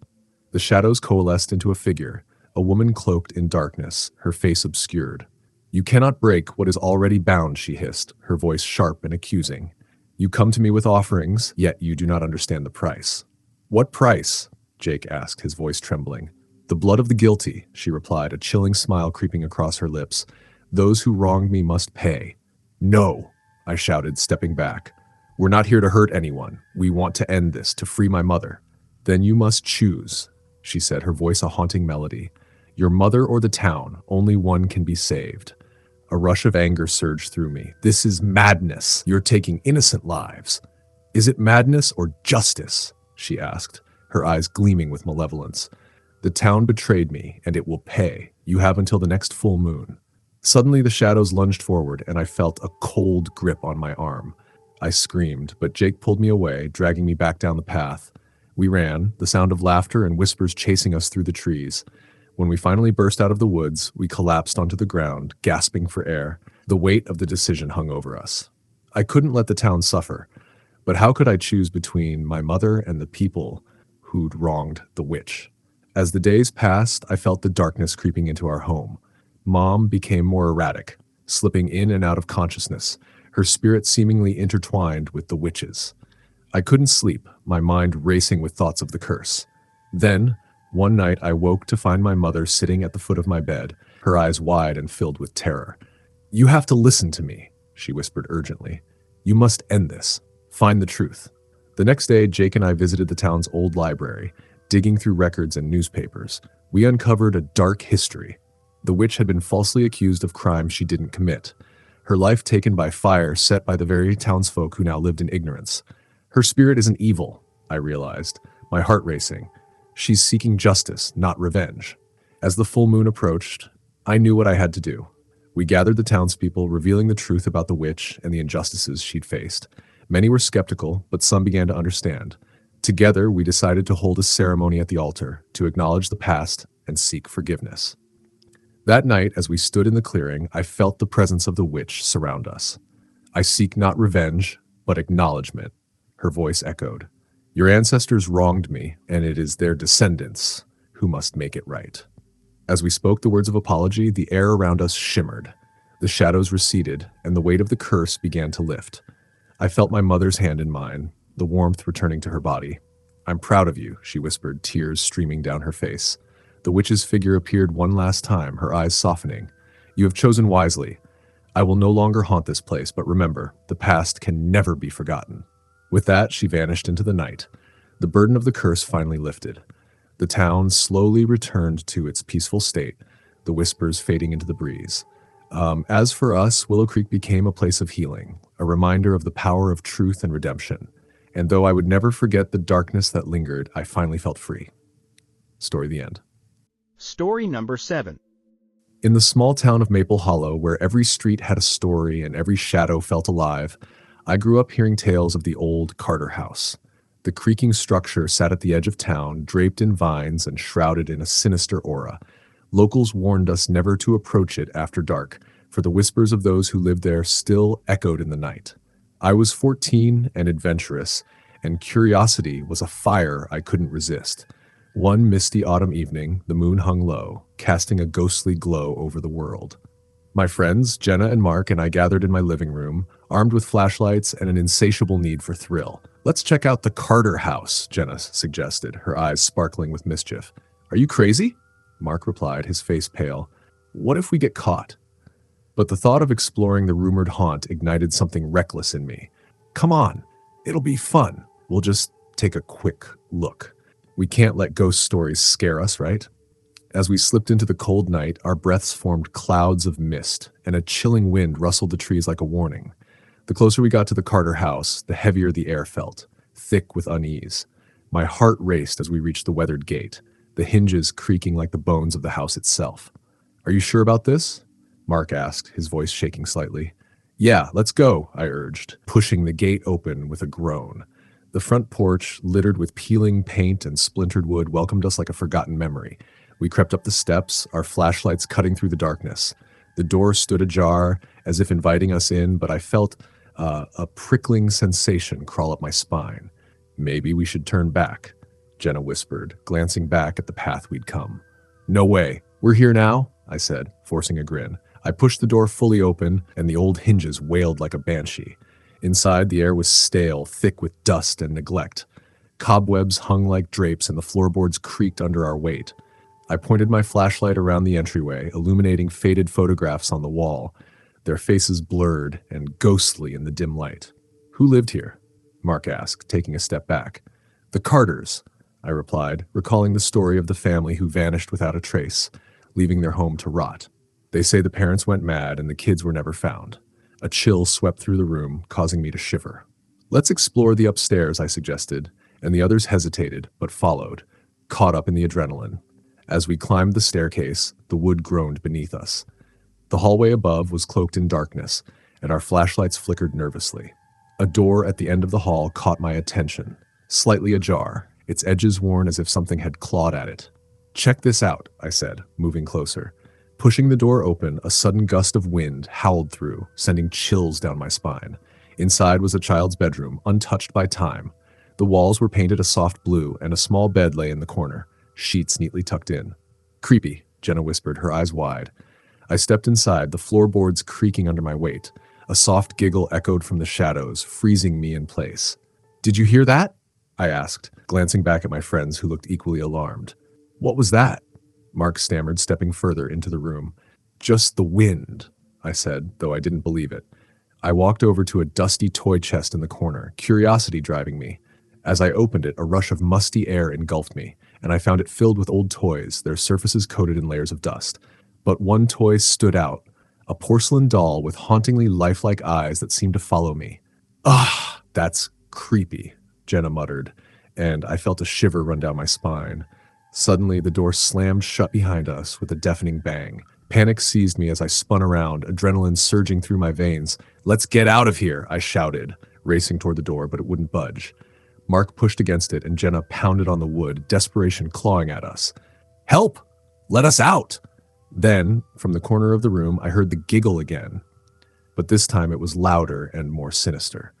The shadows coalesced into a figure, a woman cloaked in darkness, her face obscured. "You cannot break what is already bound," she hissed, her voice sharp and accusing. "You come to me with offerings, yet you do not understand the price." "What price?" Jake asked, his voice trembling. "The blood of the guilty," she replied, a chilling smile creeping across her lips. "Those who wronged me must pay." "No," I shouted, stepping back. "We're not here to hurt anyone. We want to end this, to free my mother." "Then you must choose," she said, her voice a haunting melody. "Your mother or the town, only one can be saved." A rush of anger surged through me. "This is madness. You're taking innocent lives." "Is it madness or justice?" she asked, her eyes gleaming with malevolence. "The town betrayed me, and it will pay. You have until the next full moon." Suddenly the shadows lunged forward, and I felt a cold grip on my arm. I screamed, but Jake pulled me away, dragging me back down the path. We ran, the sound of laughter and whispers chasing us through the trees. When we finally burst out of the woods, we collapsed onto the ground, gasping for air. The weight of the decision hung over us. I couldn't let the town suffer, but how could I choose between my mother and the people who'd wronged the witch? As the days passed, I felt the darkness creeping into our home. Mom became more erratic, slipping in and out of consciousness, her spirit seemingly intertwined with the witch's. I couldn't sleep, my mind racing with thoughts of the curse. Then, one night I woke to find my mother sitting at the foot of my bed, her eyes wide and filled with terror. "You have to listen to me," she whispered urgently. "You must end this. Find the truth." The next day, Jake and I visited the town's old library, digging through records and newspapers. We uncovered a dark history. The witch had been falsely accused of crimes she didn't commit. Her life taken by fire set by the very townsfolk who now lived in ignorance. Her spirit isn't evil, I realized, my heart racing. She's seeking justice, not revenge. As the full moon approached, I knew what I had to do. We gathered the townspeople, revealing the truth about the witch and the injustices she'd faced. Many were skeptical, but some began to understand. Together, we decided to hold a ceremony at the altar, to acknowledge the past and seek forgiveness. That night, as we stood in the clearing, I felt the presence of the witch surround us. "I seek not revenge, but acknowledgement," her voice echoed. "Your ancestors wronged me, and it is their descendants who must make it right." As we spoke the words of apology, the air around us shimmered. The shadows receded, and the weight of the curse began to lift. I felt my mother's hand in mine, the warmth returning to her body. "I'm proud of you," she whispered, tears streaming down her face. The witch's figure appeared one last time, her eyes softening. "You have chosen wisely. I will no longer haunt this place, but remember, the past can never be forgotten. With that, she vanished into the night. The burden of the curse finally lifted. The town slowly returned to its peaceful state, the whispers fading into the breeze. As for us, Willow Creek became a place of healing, a reminder of the power of truth and redemption. And though I would never forget the darkness that lingered, I finally felt free. Story the end. Story number 7. In the small town of Maple Hollow, where every street had a story and every shadow felt alive, I grew up hearing tales of the old Carter House. The creaking structure sat at the edge of town, draped in vines and shrouded in a sinister aura. Locals warned us never to approach it after dark, for the whispers of those who lived there still echoed in the night. I was 14 and adventurous, and curiosity was a fire I couldn't resist. One misty autumn evening, the moon hung low, casting a ghostly glow over the world. My friends, Jenna and Mark, and I gathered in my living room, armed with flashlights and an insatiable need for thrill. "Let's check out the Carter House," Jenna suggested, her eyes sparkling with mischief. "Are you crazy?" Mark replied, his face pale. "What if we get caught?" But the thought of exploring the rumored haunt ignited something reckless in me. "Come on, it'll be fun. We'll just take a quick look. We can't let ghost stories scare us, right?" As we slipped into the cold night, our breaths formed clouds of mist, and a chilling wind rustled the trees like a warning. The closer we got to the Carter house, the heavier the air felt, thick with unease. My heart raced as we reached the weathered gate, the hinges creaking like the bones of the house itself. "Are you sure about this?" Mark asked, his voice shaking slightly. "Yeah, let's go," I urged, pushing the gate open with a groan. The front porch, littered with peeling paint and splintered wood, welcomed us like a forgotten memory. We crept up the steps, our flashlights cutting through the darkness. The door stood ajar, as if inviting us in, but I felt a prickling sensation crawl up my spine. "Maybe we should turn back," Jenna whispered, glancing back at the path we'd come. "No way. We're here now," I said, forcing a grin. I pushed the door fully open, and the old hinges wailed like a banshee. Inside, the air was stale, thick with dust and neglect. Cobwebs hung like drapes, and the floorboards creaked under our weight. I pointed my flashlight around the entryway, illuminating faded photographs on the wall, their faces blurred and ghostly in the dim light. "Who lived here?" Mark asked, taking a step back. "The Carters," I replied, recalling the story of the family who vanished without a trace, leaving their home to rot. "They say the parents went mad and the kids were never found." A chill swept through the room, causing me to shiver. "Let's explore the upstairs," I suggested, and the others hesitated, but followed, caught up in the adrenaline. As we climbed the staircase, the wood groaned beneath us. The hallway above was cloaked in darkness, and our flashlights flickered nervously. A door at the end of the hall caught my attention, slightly ajar, its edges worn as if something had clawed at it. "Check this out," I said, moving closer. Pushing the door open, a sudden gust of wind howled through, sending chills down my spine. Inside was a child's bedroom, untouched by time. The walls were painted a soft blue, and a small bed lay in the corner, sheets neatly tucked in. "Creepy," Jenna whispered, her eyes wide. I stepped inside, the floorboards creaking under my weight. A soft giggle echoed from the shadows, freezing me in place. "Did you hear that?" I asked, glancing back at my friends who looked equally alarmed. "What was that?" Mark stammered, stepping further into the room. "Just the wind," I said, though I didn't believe it. I walked over to a dusty toy chest in the corner, curiosity driving me. As I opened it, a rush of musty air engulfed me, and I found it filled with old toys, their surfaces coated in layers of dust. But one toy stood out, a porcelain doll with hauntingly lifelike eyes that seemed to follow me. "Ah, that's creepy," Jenna muttered, and I felt a shiver run down my spine. Suddenly, the door slammed shut behind us with a deafening bang. Panic seized me as I spun around, adrenaline surging through my veins. "Let's get out of here," I shouted, racing toward the door, but it wouldn't budge. Mark pushed against it, and Jenna pounded on the wood, desperation clawing at us. "Help! Let us out!" Then, from the corner of the room, I heard the giggle again, but this time it was louder and more sinister.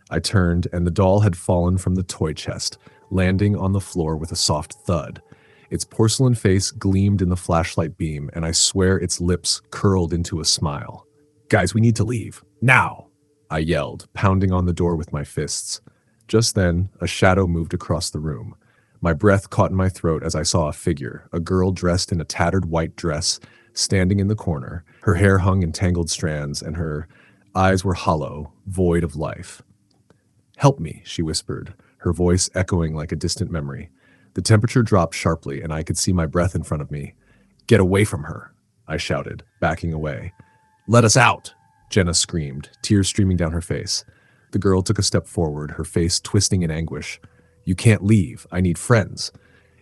I turned, and the doll had fallen from the toy chest, landing on the floor with a soft thud. Its porcelain face gleamed in the flashlight beam, and I swear its lips curled into a smile. "Guys, we need to leave. Now!" I yelled, pounding on the door with my fists. Just then, a shadow moved across the room. My breath caught in my throat as I saw a figure, a girl dressed in a tattered white dress, standing in the corner. Her hair hung in tangled strands, and her eyes were hollow, void of life. "Help me," she whispered, her voice echoing like a distant memory. The temperature dropped sharply, and I could see my breath in front of me. "Get away from her," I shouted, backing away. "Let us out," Jenna screamed, tears streaming down her face. The girl took a step forward, her face twisting in anguish. "You can't leave. I need friends."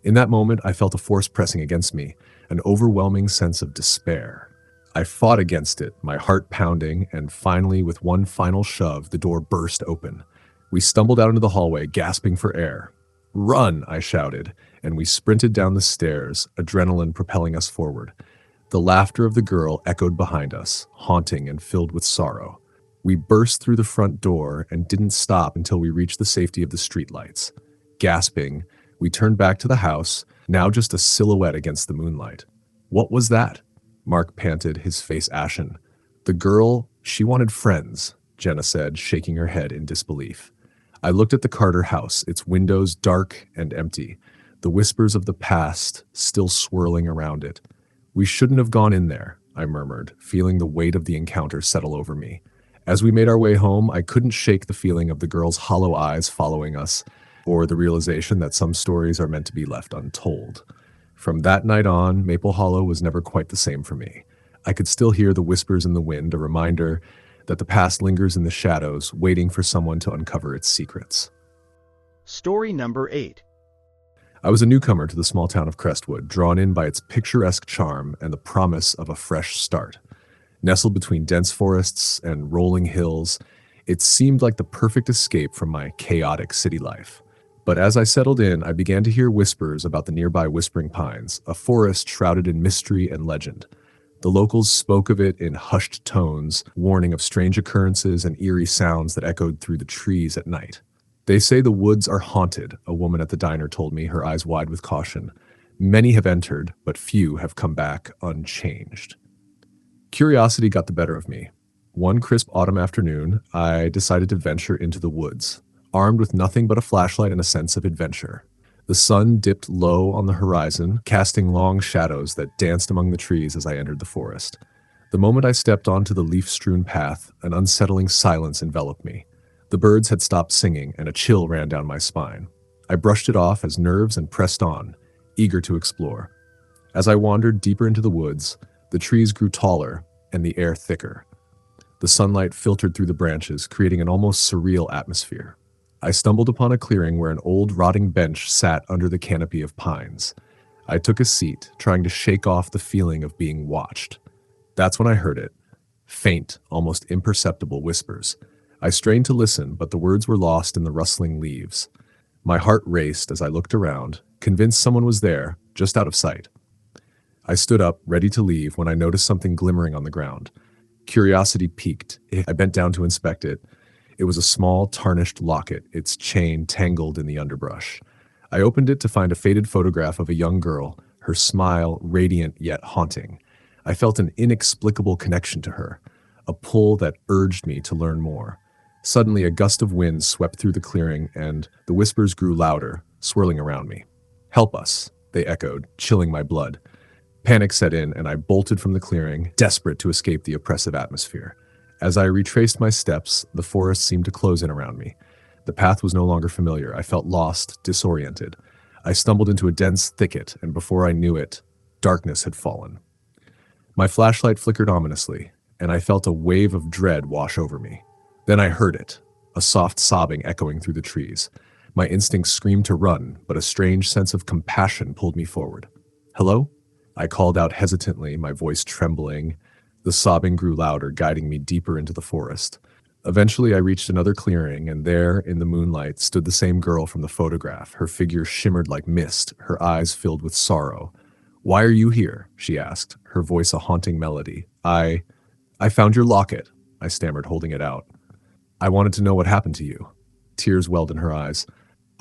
In that moment, I felt a force pressing against me, an overwhelming sense of despair. I fought against it, my heart pounding, and finally, with one final shove, the door burst open. We stumbled out into the hallway, gasping for air. "Run!" I shouted, and we sprinted down the stairs, adrenaline propelling us forward. The laughter of the girl echoed behind us, haunting and filled with sorrow. We burst through the front door and didn't stop until we reached the safety of the streetlights. Gasping, we turned back to the house, now just a silhouette against the moonlight. "What was that?" Mark panted, his face ashen. "The girl, she wanted friends," Jenna said, shaking her head in disbelief. I looked at the Carter house, its windows dark and empty, the whispers of the past still swirling around it. "We shouldn't have gone in there," I murmured, feeling the weight of the encounter settle over me. As we made our way home, I couldn't shake the feeling of the girl's hollow eyes following us, or the realization that some stories are meant to be left untold. From that night on, Maple Hollow was never quite the same for me. I could still hear the whispers in the wind, a reminder that the past lingers in the shadows, waiting for someone to uncover its secrets. Story number 8. I was a newcomer to the small town of Crestwood, drawn in by its picturesque charm and the promise of a fresh start. Nestled between dense forests and rolling hills, it seemed like the perfect escape from my chaotic city life. But as I settled in, I began to hear whispers about the nearby Whispering Pines, a forest shrouded in mystery and legend. The locals spoke of it in hushed tones, warning of strange occurrences and eerie sounds that echoed through the trees at night. "They say the woods are haunted," a woman at the diner told me, her eyes wide with caution. "Many have entered, but few have come back unchanged." Curiosity got the better of me. One crisp autumn afternoon, I decided to venture into the woods, armed with nothing but a flashlight and a sense of adventure. The sun dipped low on the horizon, casting long shadows that danced among the trees as I entered the forest. The moment I stepped onto the leaf-strewn path, an unsettling silence enveloped me. The birds had stopped singing, and a chill ran down my spine. I brushed it off as nerves and pressed on, eager to explore. As I wandered deeper into the woods, the trees grew taller and the air thicker. The sunlight filtered through the branches, creating an almost surreal atmosphere. I stumbled upon a clearing where an old rotting bench sat under the canopy of pines. I took a seat, trying to shake off the feeling of being watched. That's when I heard it. Faint, almost imperceptible whispers. I strained to listen, but the words were lost in the rustling leaves. My heart raced as I looked around, convinced someone was there, just out of sight. I stood up, ready to leave, when I noticed something glimmering on the ground. Curiosity piqued. I bent down to inspect it. It was a small, tarnished locket, its chain tangled in the underbrush. I opened it to find a faded photograph of a young girl, her smile radiant yet haunting. I felt an inexplicable connection to her, a pull that urged me to learn more. Suddenly, a gust of wind swept through the clearing, and the whispers grew louder, swirling around me. "Help us," they echoed, chilling my blood. Panic set in, and I bolted from the clearing, desperate to escape the oppressive atmosphere. As I retraced my steps, the forest seemed to close in around me. The path was no longer familiar. I felt lost, disoriented. I stumbled into a dense thicket, and before I knew it, darkness had fallen. My flashlight flickered ominously, and I felt a wave of dread wash over me. Then I heard it, a soft sobbing echoing through the trees. My instincts screamed to run, but a strange sense of compassion pulled me forward. "Hello?" I called out hesitantly, my voice trembling. The sobbing grew louder, guiding me deeper into the forest. Eventually, I reached another clearing, and there, in the moonlight, stood the same girl from the photograph. Her figure shimmered like mist, her eyes filled with sorrow. "Why are you here?" she asked, her voice a haunting melody. I found your locket," I stammered, holding it out. "I wanted to know what happened to you." Tears welled in her eyes.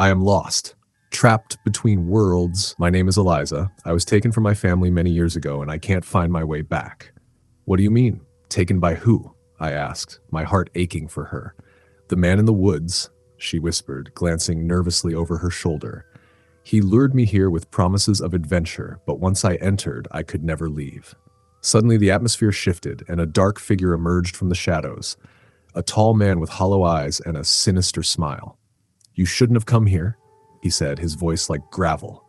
"I am lost. Trapped between worlds. My name is Eliza. I was taken from my family many years ago, and I can't find my way back." "What do you mean? Taken by who?" I asked, my heart aching for her. "The man in the woods," she whispered, glancing nervously over her shoulder. "He lured me here with promises of adventure, but once I entered, I could never leave." Suddenly, the atmosphere shifted, and a dark figure emerged from the shadows. A tall man with hollow eyes and a sinister smile. "You shouldn't have come here," he said, his voice like gravel.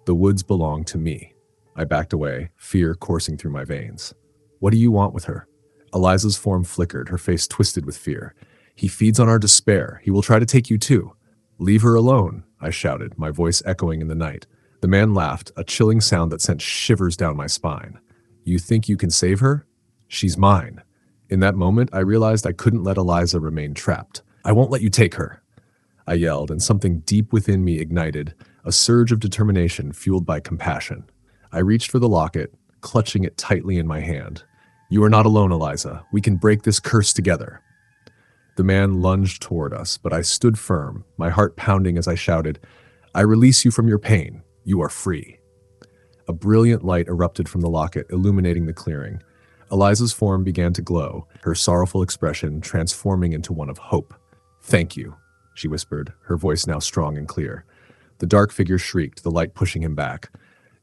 "The woods belong to me." I backed away, fear coursing through my veins. "What do you want with her?" Eliza's form flickered, her face twisted with fear. "He feeds on our despair. He will try to take you too." "Leave her alone," I shouted, my voice echoing in the night. The man laughed, a chilling sound that sent shivers down my spine. "You think you can save her? She's mine." In that moment, I realized I couldn't let Eliza remain trapped. "I won't let you take her," I yelled, and something deep within me ignited, a surge of determination fueled by compassion. I reached for the locket, clutching it tightly in my hand. "You are not alone, Eliza. We can break this curse together." The man lunged toward us, but I stood firm, my heart pounding as I shouted, "I release you from your pain. You are free." A brilliant light erupted from the locket, illuminating the clearing. Eliza's form began to glow, her sorrowful expression transforming into one of hope. "Thank you," she whispered, her voice now strong and clear. The dark figure shrieked, the light pushing him back.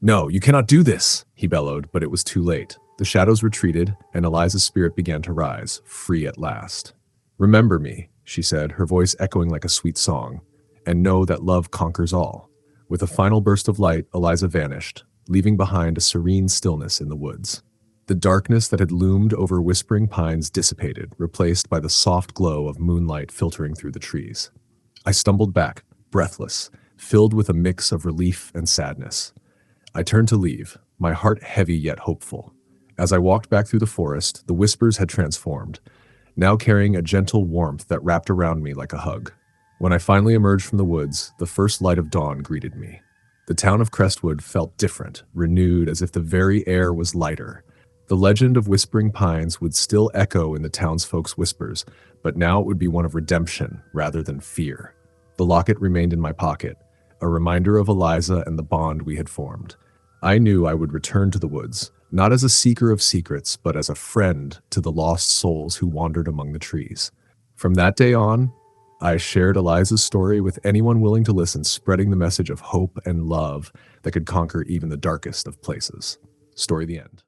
"No, you cannot do this," he bellowed, but it was too late. The shadows retreated, and Eliza's spirit began to rise, free at last. "Remember me," she said, her voice echoing like a sweet song, "and know that love conquers all." With a final burst of light, Eliza vanished, leaving behind a serene stillness in the woods. The darkness that had loomed over Whispering Pines dissipated, replaced by the soft glow of moonlight filtering through the trees. I stumbled back, breathless, filled with a mix of relief and sadness. I turned to leave, my heart heavy yet hopeful. As I walked back through the forest, the whispers had transformed, now carrying a gentle warmth that wrapped around me like a hug. When I finally emerged from the woods, the first light of dawn greeted me. The town of Crestwood felt different, renewed, as if the very air was lighter. The legend of Whispering Pines would still echo in the townsfolk's whispers, but now it would be one of redemption rather than fear. The locket remained in my pocket, a reminder of Eliza and the bond we had formed. I knew I would return to the woods, not as a seeker of secrets, but as a friend to the lost souls who wandered among the trees. From that day on, I shared Eliza's story with anyone willing to listen, spreading the message of hope and love that could conquer even the darkest of places. Story the end.